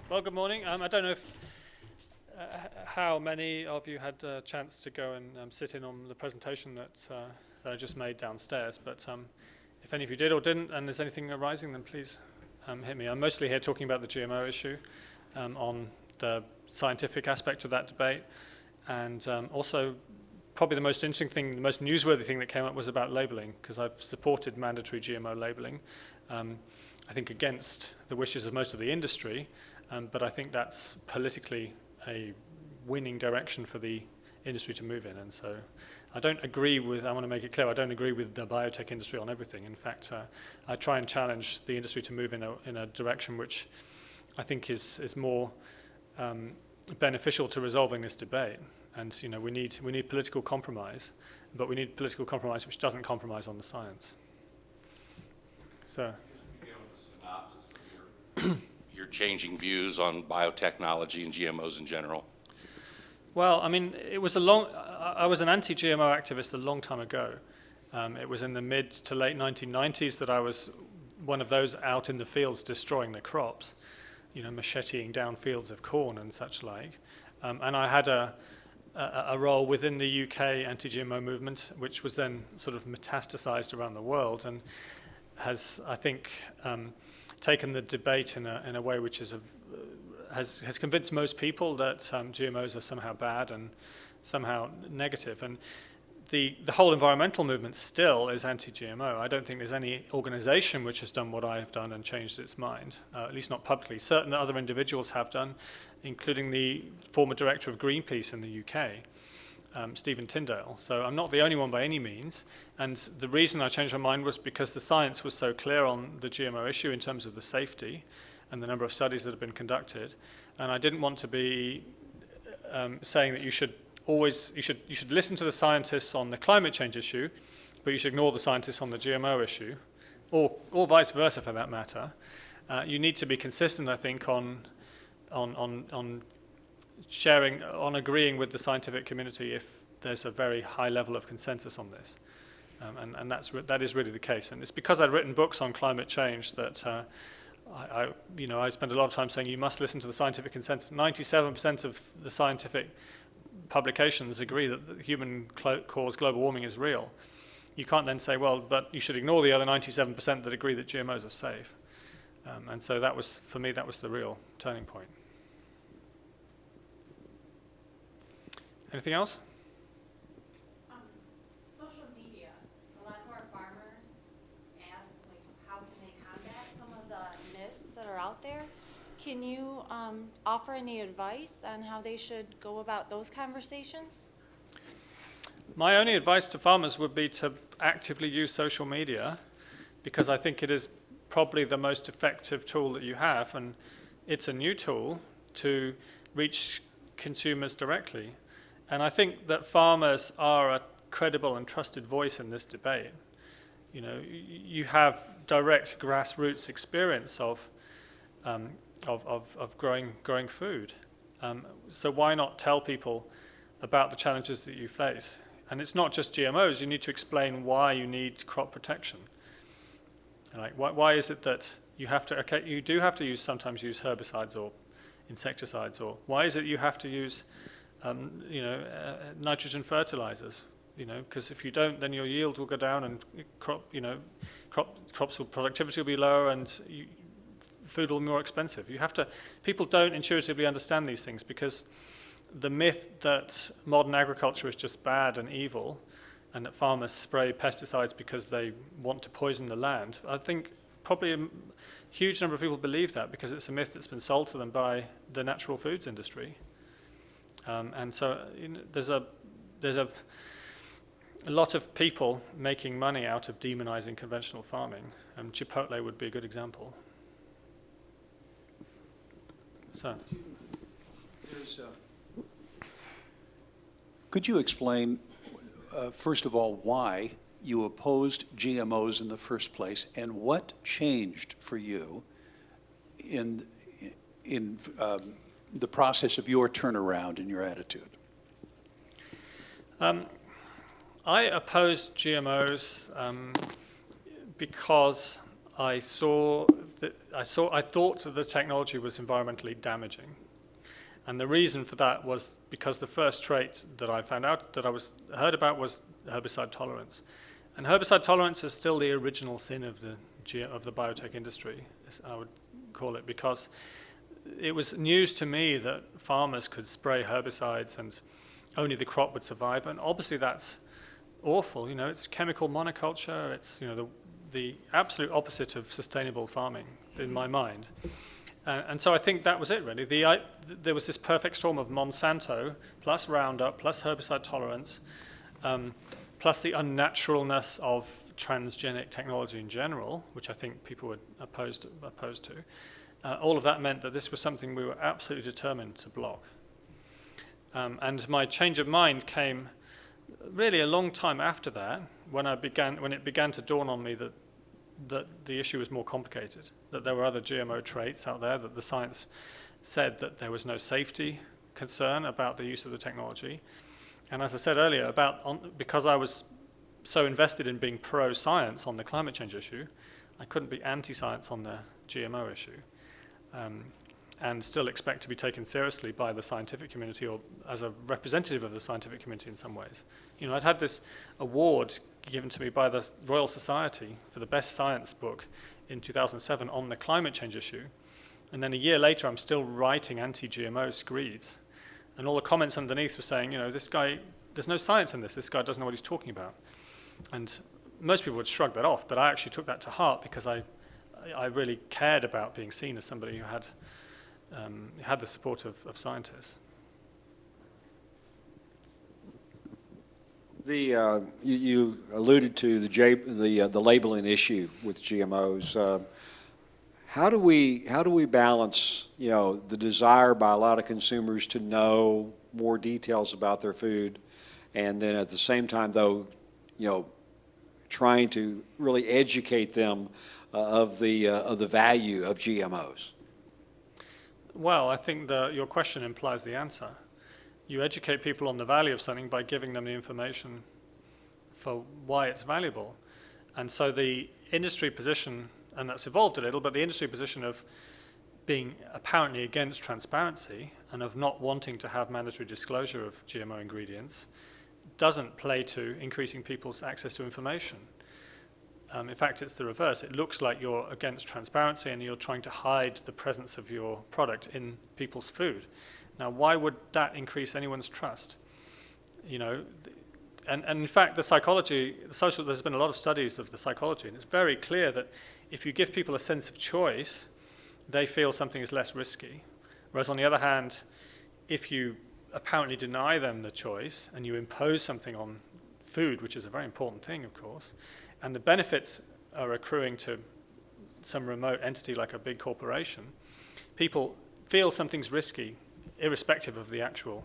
Well, good morning. I don't know if how many of you had a chance to go and sit in on the presentation that I just made downstairs, but if any of you did or didn't, and there's anything arising, then please hit me. I'm mostly here talking about the GMO issue, on the scientific aspect of that debate, and also probably the most interesting thing, the most newsworthy thing that came up was about labeling, because I've supported mandatory GMO labeling, I think against the wishes of most of the industry, but I think that's politically a winning direction for the industry to move in. And so I don't agree with, I want to make it clear, I don't agree with the biotech industry on everything. In fact, I try and challenge the industry to move in a direction which I think is more beneficial to resolving this debate. And you know, we need political compromise, but we need political compromise which doesn't compromise on the science. So. Your changing views on biotechnology and GMOs in general? Well, I mean, I was an anti-GMO activist a long time ago. It was in the mid to late 1990s that I was one of those out in the fields destroying the crops, you know, macheteing down fields of corn and such like. And I had a role within the UK anti-GMO movement, which was then sort of metastasized around the world and has, I think, taken the debate in a way which has convinced most people that GMOs are somehow bad and somehow negative. And the whole environmental movement still is anti-GMO. I don't think there's any organization which has done what I have done and changed its mind, at least not publicly. Certain other individuals have done, including the former director of Greenpeace in the UK, Stephen Tyndale. So I'm not the only one by any means, and the reason I changed my mind was because the science was so clear on the GMO issue in terms of the safety and the number of studies that have been conducted, and I didn't want to be saying that you should listen to the scientists on the climate change issue, but you should ignore the scientists on the GMO issue, or vice versa for that matter. You need to be consistent, I think, on sharing, on agreeing with the scientific community if there's a very high level of consensus on this. And that is really the case. And it's because I'd written books on climate change that I spent a lot of time saying you must listen to the scientific consensus. 97% of the scientific publications agree that the human-caused global warming is real. You can't then say, well, but you should ignore the other 97% that agree that GMOs are safe. And so that was, for me, that was the real turning point. Anything else? Social media. A lot of our farmers ask, like, how can they combat some of the myths that are out there? Can you offer any advice on how they should go about those conversations? My only advice to farmers would be to actively use social media, because I think it is probably the most effective tool that you have, and it's a new tool to reach consumers directly. And I think that farmers are a credible and trusted voice in this debate. You know, you have direct grassroots experience of growing food. So why not tell people about the challenges that you face? And it's not just GMOs. You need to explain why you need crop protection. Like, why is it that you have to? Okay, you do have to sometimes use herbicides or insecticides, or why is it you have to use nitrogen fertilizers, because if you don't, then your yield will go down and crops productivity will be lower and food will be more expensive. People don't intuitively understand these things, because the myth that modern agriculture is just bad and evil and that farmers spray pesticides because they want to poison the land, I think probably a huge number of people believe that because it's a myth that's been sold to them by the natural foods industry. And so there's a lot of people making money out of demonizing conventional farming, and Chipotle would be a good example. So, could you explain, first of all, why you opposed GMOs in the first place, and what changed for you in the process of your turnaround in your attitude? I opposed GMOs because I saw I thought that the technology was environmentally damaging. And the reason for that was because the first trait that I found out that heard about was herbicide tolerance. And herbicide tolerance is still the original sin of the biotech industry, as I would call it, because it was news to me that farmers could spray herbicides and only the crop would survive. And obviously that's awful. It's chemical monoculture. It's the absolute opposite of sustainable farming in my mind. And so I think that was it, really. There was this perfect storm of Monsanto, plus Roundup, plus herbicide tolerance, plus the unnaturalness of transgenic technology in general, which I think people were opposed to. All of that meant that this was something we were absolutely determined to block. And my change of mind came really a long time after that, when it began to dawn on me that the issue was more complicated, that there were other GMO traits out there, that the science said that there was no safety concern about the use of the technology. And as I said earlier, because I was so invested in being pro-science on the climate change issue, I couldn't be anti-science on the GMO issue, and still expect to be taken seriously by the scientific community or as a representative of the scientific community in some ways. I'd had this award given to me by the Royal Society for the best science book in 2007 on the climate change issue. And then a year later, I'm still writing anti-GMO screeds. And all the comments underneath were saying, this guy, there's no science in this. This guy doesn't know what he's talking about. And most people would shrug that off, but I actually took that to heart because I really cared about being seen as somebody who had the support of scientists. You alluded to the labeling issue with GMOs. How do we balance the desire by a lot of consumers to know more details about their food, and then at the same time though trying to really educate them of the value of GMOs? Well, I think your question implies the answer. You educate people on the value of something by giving them the information for why it's valuable. And so the industry position, and that's evolved a little, but the industry position of being apparently against transparency and of not wanting to have mandatory disclosure of GMO ingredients doesn't play to increasing people's access to information. In fact, it's the reverse. It looks like you're against transparency and you're trying to hide the presence of your product in people's food. Now, why would that increase anyone's trust? And in fact, there's been a lot of studies of the psychology, and it's very clear that if you give people a sense of choice, they feel something is less risky. Whereas on the other hand, if you apparently deny them the choice and you impose something on food, which is a very important thing, of course, and the benefits are accruing to some remote entity like a big corporation, people feel something's risky, irrespective of the actual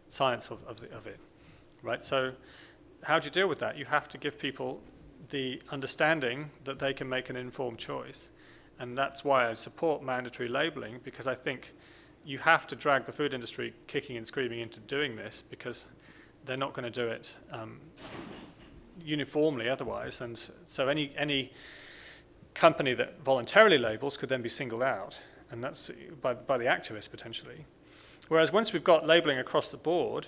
science of it, right? So how do you deal with that? You have to give people the understanding that they can make an informed choice. And that's why I support mandatory labeling, because I think you have to drag the food industry kicking and screaming into doing this, because they're not going to do it uniformly otherwise. And so any company that voluntarily labels could then be singled out, and that's by the activists potentially. Whereas once we've got labeling across the board,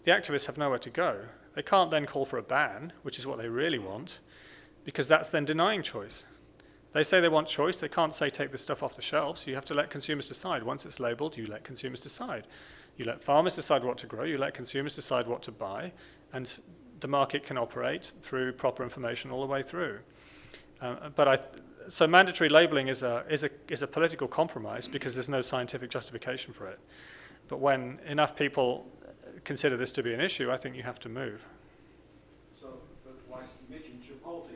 the activists have nowhere to go. They can't then call for a ban, which is what they really want, because that's then denying choice. They say they want choice. They can't say take this stuff off the shelves. You have to let consumers decide. Once it's labeled, you let consumers decide. You let farmers decide what to grow. You let consumers decide what to buy. And the market can operate through proper information all the way through. So mandatory labeling is a political compromise because there's no scientific justification for it. But when enough people consider this to be an issue, I think you have to move. So, but like you mentioned, Chipotle,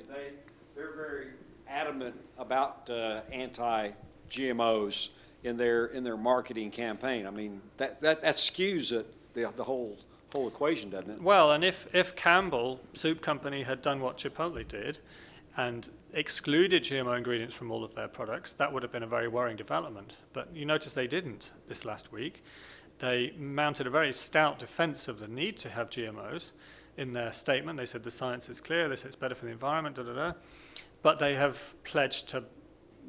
they're very adamant about anti-GMOs in their marketing campaign. I mean, that skews the whole equation, doesn't it? Well, and if Campbell Soup Company had done what Chipotle did and excluded GMO ingredients from all of their products, that would have been a very worrying development. But you notice they didn't this last week. They mounted a very stout defense of the need to have GMOs in their statement. They said the science is clear, they said it's better for the environment, But they have pledged to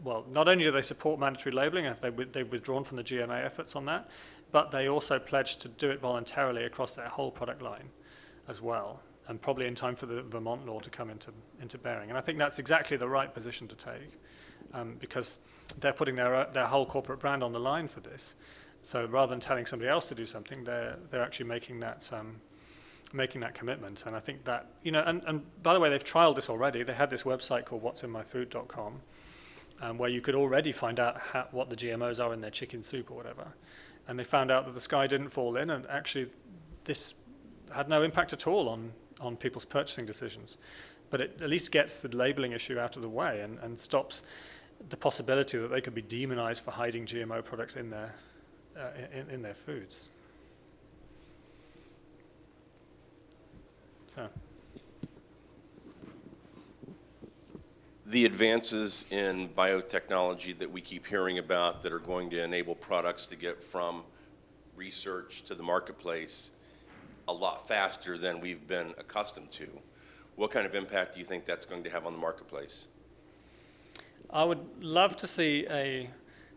well, not only do they support mandatory labeling, they've withdrawn from the GMA efforts on that, but they also pledged to do it voluntarily across their whole product line as well, and probably in time for the Vermont law to come into bearing. And I think that's exactly the right position to take, because they're putting their whole corporate brand on the line for this. So rather than telling somebody else to do something, they're actually making that commitment. And I think that, and by the way, they've trialed this already. They had this website called what'sinmyfood.com, where you could already find out what the GMOs are in their chicken soup or whatever. And they found out that the sky didn't fall in, and actually this had no impact at all on people's purchasing decisions. But it at least gets the labeling issue out of the way and stops the possibility that they could be demonized for hiding GMO products in their foods. So. The advances in biotechnology that we keep hearing about that are going to enable products to get from research to the marketplace a lot faster than we've been accustomed to. What kind of impact do you think that's going to have on the marketplace? I would love to see a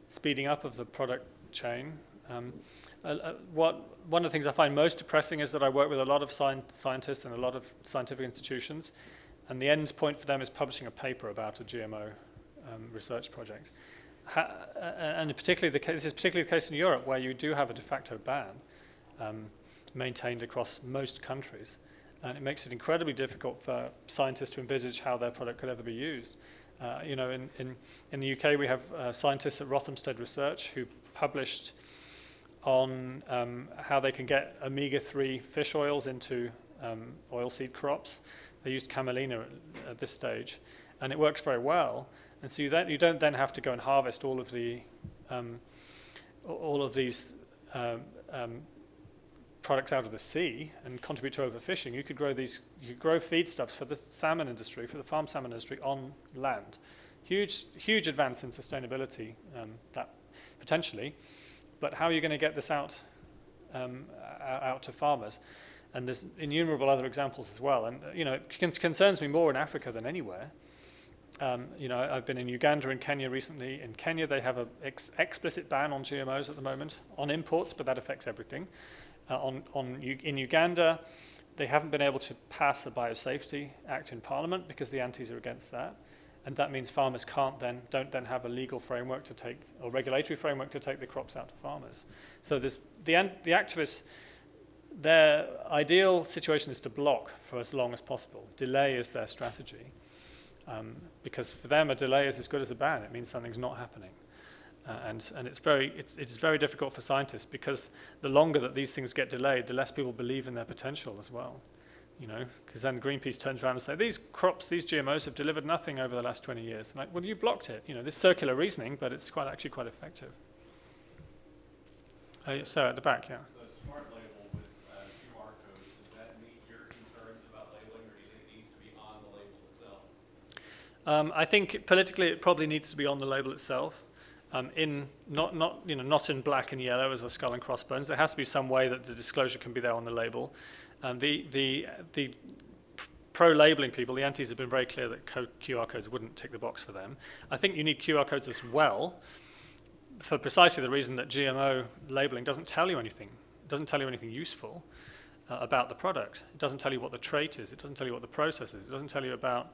speeding up of the product chain. One of the things I find most depressing is that I work with a lot of scientists and a lot of scientific institutions, and the end point for them is publishing a paper about a GMO research project. And this is particularly the case in Europe, where you do have a de facto ban maintained across most countries. And it makes it incredibly difficult for scientists to envisage how their product could ever be used. In the UK, we have scientists at Rothamsted Research who published on how they can get omega-3 fish oils into oilseed crops. They used camelina at this stage, and it works very well. And so you don't then have to go and harvest all of these products out of the sea and contribute to overfishing. You could grow feedstuffs for the salmon industry, for the farm salmon industry on land. Huge advance in sustainability, that potentially. But how are you going to get this out to farmers? And there's innumerable other examples as well. And it concerns me more in Africa than anywhere. I've been in Uganda and Kenya recently. In Kenya, they have an explicit ban on GMOs at the moment, on imports, but that affects everything. In Uganda, they haven't been able to pass a Biosafety Act in Parliament because the antis are against that. And that means farmers don't then have a legal framework to take, or regulatory framework to take the crops out to farmers. So the activists, their ideal situation is to block for as long as possible. Delay is their strategy. Because for them, a delay is as good as a ban. It means something's not happening. And it's very difficult for scientists, because the longer that these things get delayed, the less people believe in their potential as well. Because then Greenpeace turns around and says, these GMOs have delivered nothing over the last 20 years. Like, well, you blocked it. This circular reasoning, but it's actually quite effective. So at the back, yeah. The smart label with QR codes, does that meet your concerns about labeling, or do you think it needs to be on the label itself? I think politically it probably needs to be on the label itself. Not in black and yellow as a skull and crossbones. There has to be some way that the disclosure can be there on the label. The pro-labeling people, the antis, have been very clear that QR codes wouldn't tick the box for them. I think you need QR codes as well, for precisely the reason that GMO labeling doesn't tell you anything. It doesn't tell you anything useful about the product. It doesn't tell you what the trait is. It doesn't tell you what the process is. It doesn't tell you about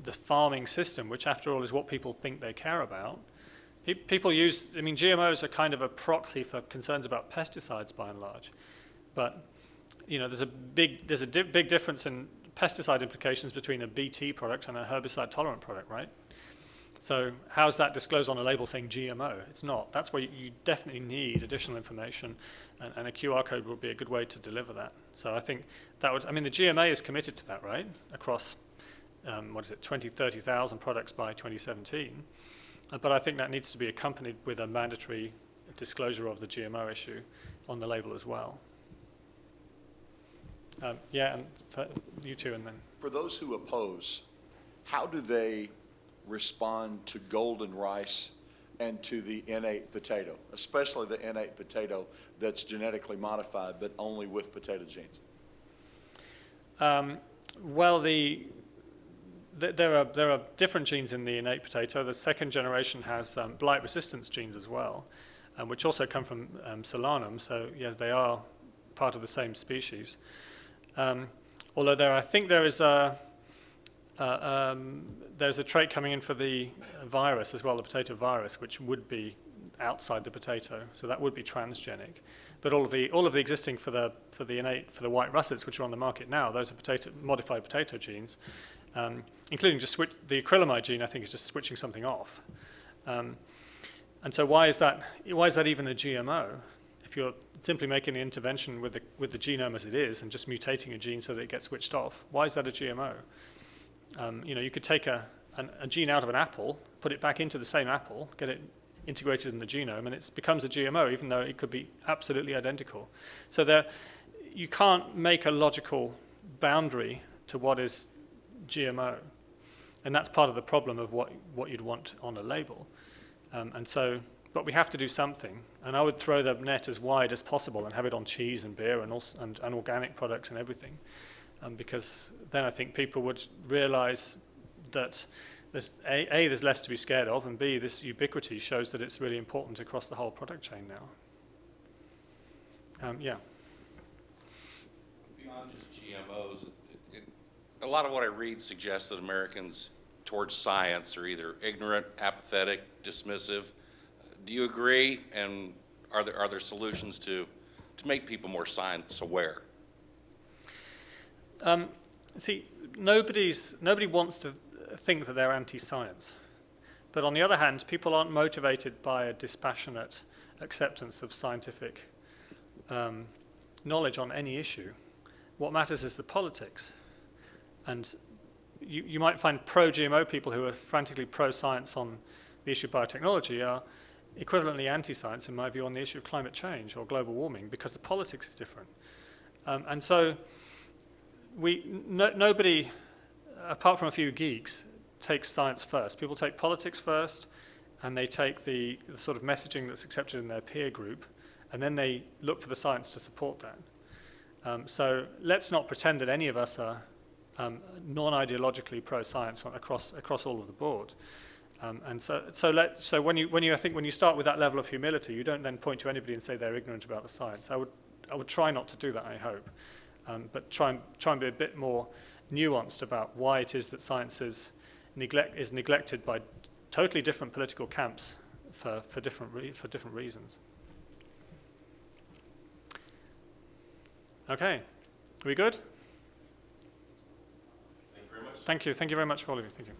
the farming system, which after all is what people think they care about. GMOs are kind of a proxy for concerns about pesticides by and large. But there's a big difference in pesticide implications between a BT product and a herbicide-tolerant product, right? So how's that disclosed on a label saying GMO? It's not. That's where you definitely need additional information, and a QR code would be a good way to deliver that. So I think the GMA is committed to that, right? Across, 20,000, 30,000 products by 2017. But I think that needs to be accompanied with a mandatory disclosure of the GMO issue on the label as well. And for you two, and then. For those who oppose, how do they respond to golden rice and to the innate potato, especially the innate potato that's genetically modified but only with potato genes? Well, the there are different genes in the innate potato. The second generation has blight resistance genes as well, which also come from Solanum. So yeah, they are part of the same species. Although I think there's a trait coming in for the virus as well, the potato virus, which would be outside the potato. So that would be transgenic. But all of the existing for the white russets, which are on the market now, those are modified potato genes, including just the acrylamide gene. I think is just switching something off. And so why is that even a GMO? If you're simply making an intervention with the genome as it is and just mutating a gene so that it gets switched off, why is that a GMO? You could take a gene out of an apple, put it back into the same apple, get it integrated in the genome, and it becomes a GMO, even though it could be absolutely identical. So you can't make a logical boundary to what is GMO, and that's part of the problem of what you'd want on a label. But we have to do something, and I would throw the net as wide as possible and have it on cheese and beer and organic products and everything, because then I think people would realize that there's less to be scared of, and B, this ubiquity shows that it's really important across the whole product chain now. Yeah. Beyond just GMOs, a lot of what I read suggests that Americans towards science are either ignorant, apathetic, dismissive. Do you agree? And are there solutions to make people more science aware? See, nobody wants to think that they're anti-science. But on the other hand, people aren't motivated by a dispassionate acceptance of scientific knowledge on any issue. What matters is the politics. And you might find pro-GMO people who are frantically pro-science on the issue of biotechnology are equivalently anti-science, in my view, on the issue of climate change or global warming, because the politics is different. And so nobody, apart from a few geeks, takes science first. People take politics first, and they take the sort of messaging that's accepted in their peer group, and then they look for the science to support that. So let's not pretend that any of us are non-ideologically pro-science across all of the board. And so when you start with that level of humility, you don't then point to anybody and say they're ignorant about the science. I would try not to do that, I hope, but try and be a bit more nuanced about why it is that science is neglected by totally different political camps for different reasons. Okay, are we good? Thank you very much. Thank you very much for all of you. Thank you.